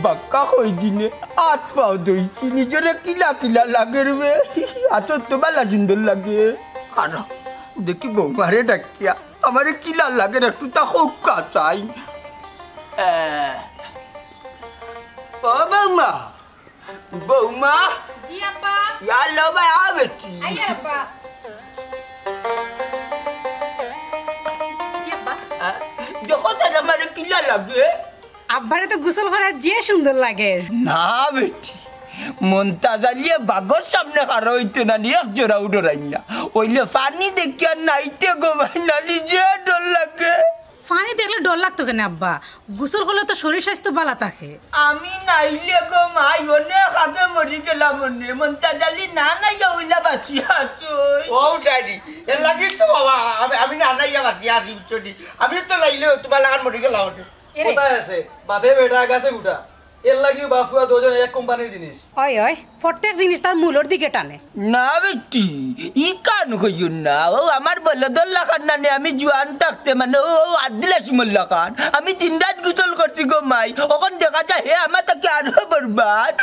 বাক্কা কই দিনে আট পাও দইছি নিজরে কিলা কিলা লাগে রে আতো তো বালা সুন্দর লাগে আর দেখি বৌমারে ডাকিয়া আমারে কিলা লাগে একটু তা হোকা চাই ও বৌমা বৌমা জি আব্বা ইয়ালো ভাই আবেছি আই আব্বা জি আব্বা দেখো তার আমারে কিলা লাগে আব্বারে তো গোসল করা যে সুন্দর লাগে না বেটি মনটা জ্বালিয়ে বাঘর সামনে কারো হইতে না নিয়ে এক জোড়া উড়াই না ওইলে পানি দেখি আর নাইতে গোমাই না নিজে ডর লাগে পানি দেখলে ডর লাগতো কেন আব্বা গোসল করলে তো শরীর স্বাস্থ্য ভালো থাকে আমি নাইলে গোমাই অনেক আগে মরি গেলাম মনে মনটা জ্বালি না নাই ওইলা বাঁচি আছো ও ড্যাডি এর লাগি তো বাবা আমি না নাইয়া বাকি আদি চলি আমি তো লাইলে তোমার লাগান মরি গেলাম কোথায় আছে বাপে বেটা গাছে গুটা এর লাগিও বাফুয়া দুজন এক কোম্পানির জিনিস ওই ওই প্রত্যেক জিনিস তার মূলর দিকে টানে না বেটি ই কান কইও না ও আমার বলদর লাখান না নে আমি জোয়ান থাকতে মানে ও আদিলাসি মোল্লা খান আমি দিন রাত গোসল করছি গো মাই ওখান দেখা যায় হে আমার তাকে আরো বরবাদ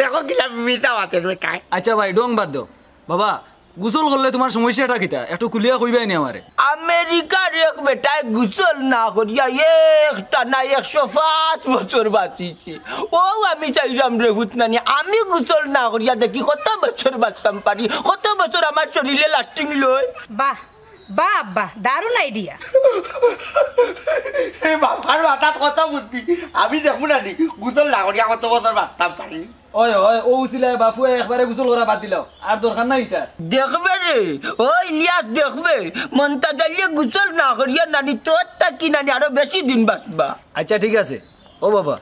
দেখো কিলা মিতা বাতের বেটায় আচ্ছা ভাই ডং বাদ দাও বাবা গোসল করলে তোমার সমস্যাটা কিটা একটু খুলিয়া কইবাই নি আমারে আমেরিকার এক বেটায় গোসল না করিয়া একটা না 105 বছর বাঁচিছে ও আমি চাইলাম রে হুতনানি আমি গোসল না করিয়া দেখি কত বছর বাঁচতাম পারি কত বছর আমার শরীরে লাস্টিং লয় বাহ বাহ আব্বা দারুণ আইডিয়া বাবার মাথা কত বুদ্ধি আমি দেখবো না নি গুজল লাগরিয়া কত বছর বাঁচতাম পারি ওই ওই ও উছিলা বাফুয়া একবারে গোসল করা বাদ দিলাও আর দরকার নাই এটা দেখবে রে ও ইলিয়াস দেখবে মনটা জ্বালিয়ে গোসল না করিয়া নানি তোর থাকি নানি আরো বেশি দিন বাঁচবা আচ্ছা ঠিক আছে ও বাবা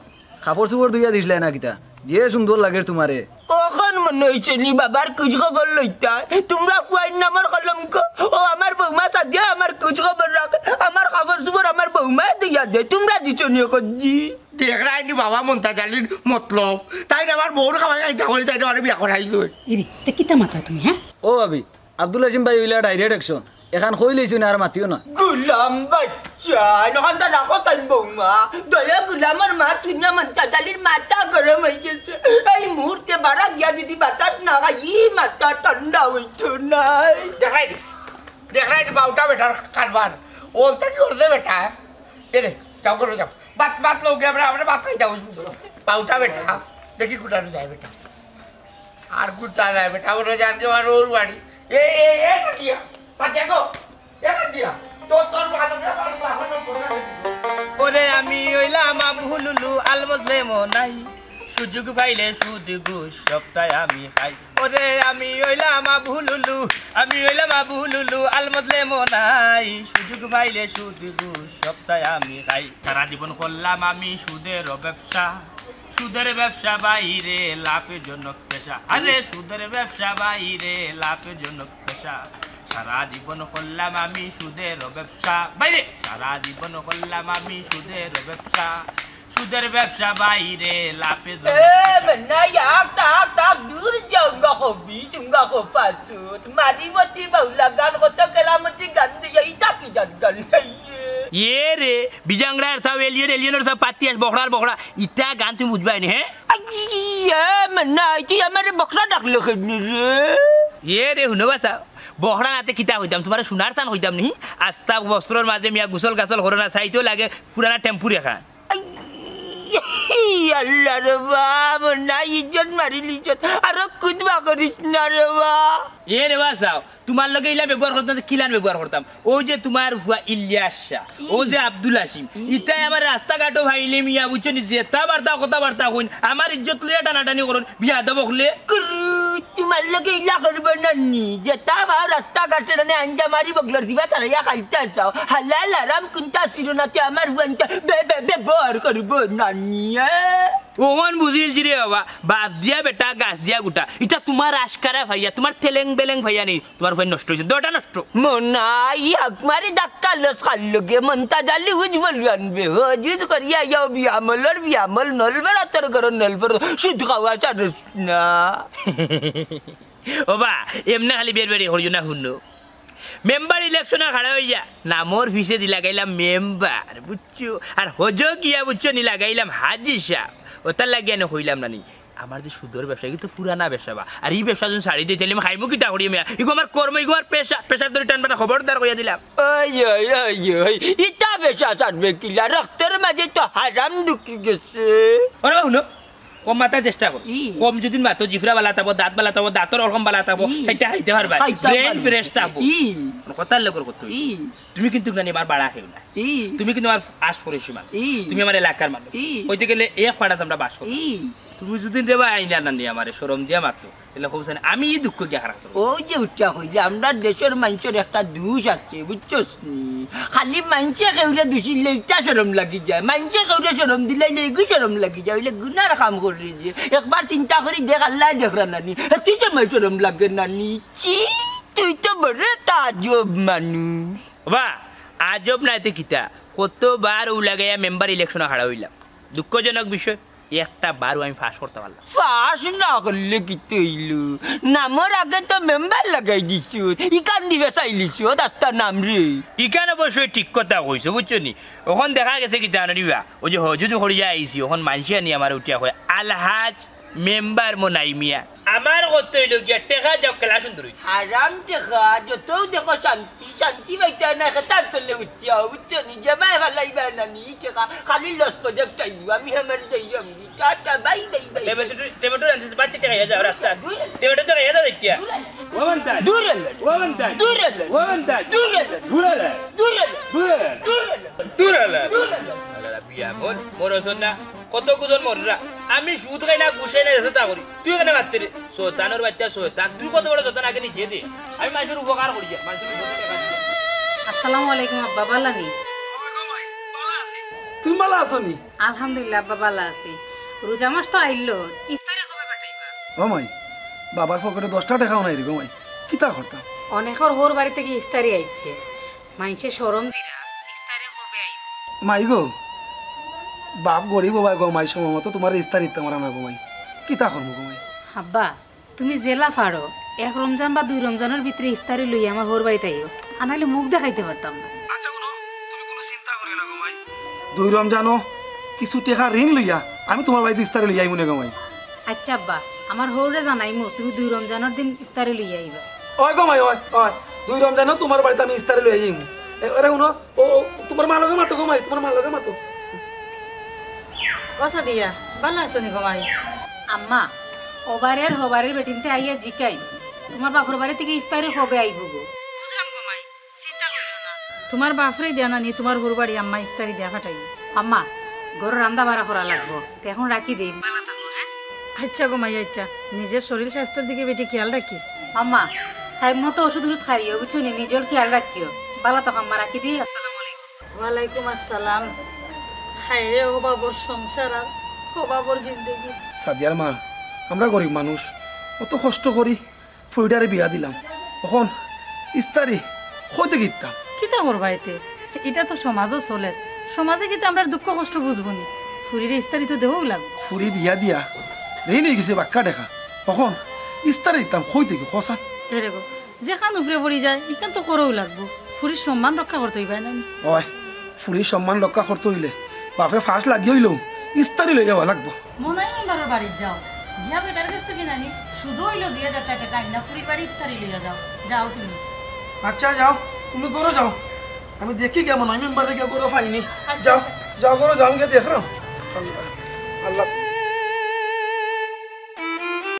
কাপড় চোপড় ধুইয়া দিছিলে না কিতা যে সুন্দর লাগে তোমারে ওখান মনে হয়েছে নি বাবার কুচ খবর লইতা তোমরা ফুয়াইন নামার কলঙ্ক ও আমার বৌমা সাজিয়া আমার কুচ খবর রাখ আমার খবর সুবর আমার বৌমা দিয়া দে তোমরা দিছো নিয়ে কজি দেখরাই নি বাবা মনতা জালির মতলব তাই আমার বউর খাওয়াই খাইতে করি তাই আমার বিয়া করাই লই ইরি তে কিতা মাত্রা তুমি হ্যাঁ ও ভাবি আব্দুল হাসিম ভাই উইলা ডাইরেক্ট অ্যাকশন এখন কই লইছো না আর মাতিও না গুলাম বাচ্চা নখান তা রাখো তাই বৌমা দয়া গুলামের মা তুই না মনতা জালির মাথা গরম হয়ে গেছে এই মুহূর্তে বাড়া গিয়া যদি বাতাস না খাই ই মাথা ঠান্ডা হইতো নাই দেখরাই নি বাউটা বেটার কারবার ওলটা কি করছে বেটা এরে যাও করো যাও বাত বাত লোক আমরা বাত খাই যাও বাউটা বেটা দেখি কুটানো যায় বেটা আর কুটা যায় বেটা ওরা জানকে আমার ওর বাড়ি এ এ এ দিয়া দেখো এ দিয়া তোর ভালো ওরে আমি ওইলাম আবুলুলু আলমজলেমো নাই সুযোগ পাইলে সুদ ঘুষ সপ্তাহে আমি খাই ওরে আমি ওইলাম আবুলুলু আলমজলেমো নাই সুযোগ পাইলে সুদ ঘুষ সপ্তাহে আমি খাই সারা জীবন করলাম আমি সুদের ব্যবসা বাইরে লাভজনক পেশা আরে সুদের ব্যবসা বাইরে লাভজনক পেশা সারা জীবন করলাম আমি সুদের ব্যবসা বাইরে সুদের ব্যবসা বাইরে লাভজনক না টাক দূর যাওঙ্গা হবি চুঙ্গা হো পাসুত মারিমতি বাউলা গান কত কেরামতি গান দিয়া ইতাকি গান ये रे बिजंगरार सब एलियन सब पातियास बखड़ा इतना गान तुम बुझबाई नहीं है मन्ना इति हमारे बकरा डाकलो खनी रे ये रे हुनवा सा बखड़ा नाते किता होइदाम तुम्हारे सुनार सान होइदाम नहीं आस्ता वस्त्रर माजे मिया गुसल गासल होरना साइतो लागे पुराना टेम्पू रेखा अल्लाह रे बाप ना इज्जत मारी इज्जत अरे खुद बा करिस ना रे बा ये रे वासा তোমার লগে ইলা ব্যবহার করতাম কিলান ব্যবহার করতাম ও যে তোমার ফুয়া ইলিয়াস শাহ ও যে আব্দুল হাসিম ইতাই আমার রাস্তাঘাটও ভাইলে মিয়া বুঝছেন যেটা কথা বার্তা হইন আমার ইজ্জত লইয়া টানাটানি করুন বিয়া দেব বকলে তোমার লগে ইলা করবে না নি যেটা ভাই রাস্তাঘাটে না আঞ্জা মারি বকলর দিবা তারা ইয়া খাইতে চাও হালাল আরাম কোনটা ছিল না তে আমার ফুয়ানটা ব্যবহার করব না নি ওমান বুঝিল রে বাবা বাপ দিয়া বেটা গাছ দিয়া গুটা এটা তোমার আশকারা ভাইয়া তোমার থেলেং বেলেং ভাইয়া নেই তোমার ভাই নষ্ট হয়েছে দোটা নষ্ট মনাই আকমারি ধাক্কা লস খাল্লগে মনতা জালি উজ্বল আনবে হজিদ করিয়া যাও বিয়ামল নলবার আতর করো নলবার শুধু খাওয়া চারস না ওবা এমনি খালি বের বেরি হরিও না শুনো মেম্বার ইলেকশনে খাড়া হয়ে যা নামর ফিসে দি লাগাইলাম মেম্বার বুঝছো আর হজ গিয়া বুঝছো নি লাগাইলাম হাজি সাহেব ওটার লাগিয়ে না হইলাম না নি আমার যে সুদর ব্যবসা কিন্তু পুরানা ব্যবসা বা আর এই ব্যবসা যখন ছাড়ি দিয়ে চাইলে আমি খাইমু কিতা করি মিয়া ইগো আমার কর্ম ইগো আর পেশার ধরে টানবা খবরদার কইয়া দিলাম ওই ওই ওই ওই ইটা বেশা ছাড়বে কিলা রক্তের মাঝে তো হারাম ঢুকি গেছে ওরে শুনো কম মাথার চেষ্টা কর ই। কম যদি মাতো জিফরা বালা থাকবো দাঁত বালা থাকবো দাঁতর অলকম বালা থাকবো ই। সেটা খাইতে পারবা খাইতে ব্রেন পারবো। ফ্রেশ থাকবো ই। কথার লোকের করতে ই। তুমি কিন্তু না এবার বাড়া খেও না ই তুমি কিন্তু আমার আশ পড়েছি মানুষ ই। তুমি আমার এলাকার মানুষ ই। হইতে গেলে এক পাড়াতে আমরা বাস করি ই তুমি যদি রেবা আইনা না নি আমার সরম দিয়া মারতো তাহলে খুব জানি আমি এই দুঃখ গিয়া হারাতো ওই যে উঠা হইলে আমরা দেশের মানুষের একটা দোষ আছে বুঝছস নি খালি মানুষে কেউরে দোষিলে ইটা সরম লাগি যায় মানুষে কেউরে সরম দিলে এগু সরম লাগি যায় হইলে গুনার কাম করি যে একবার চিন্তা করি দেখ আল্লাহ দেখরা নানি তুই তো মাই সরম লাগে নানি চি তুই তো বড় একটা আজব মানুষ বা আজব নাই তো কিতা কতবার ও লাগাইয়া মেম্বার ইলেকশনে হারা হইলাম দুঃখজনক বিষয় একটা বারও আমি ফাঁস করতে পারলাম ফাঁস না করলে কি তৈল নামর আগে তো মেম্বার লাগাই দিছো ইকান দিবে চাইলিছো রাস্তার নাম রে ইখানে অবশ্যই ঠিক কথা কইছো বুঝছো নি ওখান দেখা গেছে কি জানো দিবা ওই যে হজুদ হরিয়া আইছি ওখান মানুষে নি আমার উঠিয়া কয় আলহাজ মেম্বার মোনাই মিয়া আমার কত হইল গিয়া টেকা যাও খেলা সুন্দর হইছে হারাম দেখা যত দেখো শান্তি শান্তি পাইতে না তার চলে উঠিয়া বুঝছো নি জমায় ভালাইবা না নি টেকা খালি লস প্রজেক্ট চাইবো আমি আমার যাই আমি tata bye bye bye tomato রান্ধিস বাচ্চা টেকা যাও রাস্তা টেমেটো তো যাও দেখিয়া ওমন্তা দূরে ওমন্তা দূরে ওমন্তা দূরে দূরে দূরে দূরে দূরে দূরে বিয়া মোর মোর না কত গুজন মররা আমি সুদ খাই না গুছাই না চেষ্টা করি তুই কেন মারতে রে শয়তানের বাচ্চা শয়তান তুই কত বড় শয়তান আগে নিজে দে আমি মানুষের উপকার করি মানুষের আসসালামু আলাইকুম আব্বা বালানি তুমি ভালো আছো নি আলহামদুলিল্লাহ আব্বা বালা আছি রোজা মাস তো আইলো ইফতারে কবে পাঠাইবা ও মাই বাবার পকেটে 10টা টাকাও নাই রে গো মাই কিতা করতাম অনেকর হোর বাড়ি থেকে ইফতারি আইছে মাইনসে শরম দিরা ইফতারে কবে আইব মাই গো বাপ গরিব বাবা গো মাই সময় মতো তোমার ইস্তার ইত্তা মারা না গো মাই কিতা করবো গো মাই আব্বা তুমি জেলা ফাড়ো এক রমজান বা 2 রমজানের ভিতরে ইফতারি লই আমার হোর বাড়িতে আইও আনাইলে মুখ দেখাইতে পারতাম না আচ্ছা কোনো তুমি কোনো চিন্তা করি না গো মাই 2 রমজানও কিছু টাকা ঋণ লইয়া আমি তোমার বাড়িতে ইস্তারে লইয়া আইমু না গো মাই আচ্ছা আব্বা আমার হোরে জানাইমু তুমি 2 রমজানের দিন ইফতারি লই আইবা ওই গো মাই ওই ওই 2 রমজানও তোমার বাড়িতে আমি ইস্তারে লইয়া আইমু এরে শুনো ও তোমার মা লগে মাতো গো মাই তোমার মা লগে মাতো কথা দিয়া ভালো আছো নি গোমাই আম্মা ওবারের হবারের বেটিনতে আইয়া জিকাই তোমার বাপর বাড়ি থেকে ইফতারি কবে আইব গো বুঝলাম গোমাই চিন্তা কইরো না তোমার বাপরে দেয়া না নি তোমার হোর বাড়ি আম্মা ইফতারি দেয়া ফাটাই আম্মা ঘর রান্না বাড়া করা লাগবো তো এখন রাখি দেই ভালো থাকো হ্যাঁ আচ্ছা গোমাই আচ্ছা নিজের শরীর স্বাস্থ্যের দিকে বেটি খেয়াল রাখিস আম্মা টাইম মতো ওষুধ খাইও বুঝছো নি নিজের খেয়াল রাখিও ভালো থাকো আম্মা রাখি দিই আসসালামু আলাইকুম ওয়ালাইকুম আসসালাম হায়রে ও বাবর সংসার আর ও বাবর জিন্দগি সাদিয়ার মা আমরা গরিব মানুষ অত কষ্ট করি ফুইডারে বিয়া দিলাম এখন ইস্তারি হইতে গিতাম কিতা করবা এতে এটা তো সমাজও চলে সমাজে কিন্তু আমরা দুঃখ কষ্ট বুঝবো নি ফুরির ইস্তারি তো দেবও লাগবে ফুরি বিয়া দিয়া রেই নিয়ে গেছে বাক্কা দেখা এখন ইস্তারি দিতাম হইতে কি খসান এরে গো যেখান উপরে পড়ি যায় ইখান তো করেও লাগবো ফুরির সম্মান রক্ষা করতে হইবে না ওই ফুরির সম্মান রক্ষা করতে হইলে বাপে ফাঁস লাগিয়ে হইলেও ইস্তারি লই যাওয়া লাগবো মনে হয় আমার বাড়ির যাও গিয়া বেটার কাছ থেকে নানি শুধু হইলো 2000 টাকা আইনা ফুরির বাড়ি ইফতারি লইয়া যাও যাও তুমি আচ্ছা যাও তুমি করো যাও আমি দেখি কেমন আমি মেম্বারে গিয়ে করো পাইনি আচ্ছা, যাও আচ্ছা। যাও করো যাও আমি গিয়ে দেখ আল্লাহ আল্লাহ